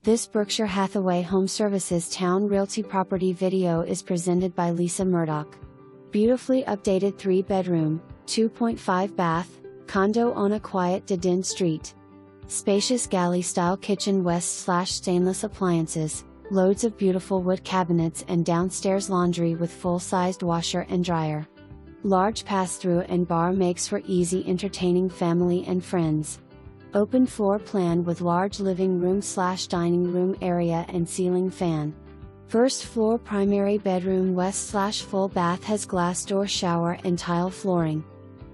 This Berkshire Hathaway HomeServices Towne Realty property video is presented by Lisa Murdoch. Beautifully updated 3-bedroom, 2.5 bath, condo on a quiet dead-end street. Spacious galley-style kitchen west/stainless appliances, loads of beautiful wood cabinets and downstairs laundry with full-sized washer and dryer. Large pass-through and bar makes for easy entertaining family and friends. Open floor plan with large living room/dining room area and ceiling fan. First floor primary bedroom west/full bath has glass door shower and tile flooring.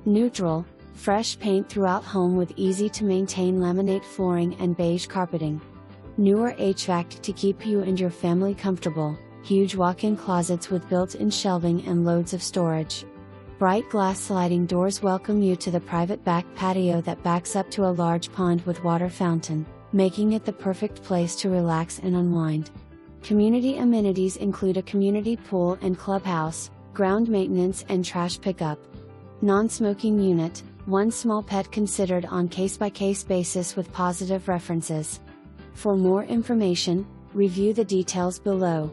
Neutral, fresh paint throughout home with easy to maintain laminate flooring and beige carpeting. Newer HVAC to keep you and your family comfortable, huge walk-in closets with built-in shelving and loads of storage. Bright glass sliding doors welcome you to the private back patio that backs up to a large pond with water fountain, making it the perfect place to relax and unwind. Community amenities include a community pool and clubhouse, ground maintenance and trash pickup. Non-smoking unit, one small pet considered on case-by-case basis with positive references. For more information, review the details below.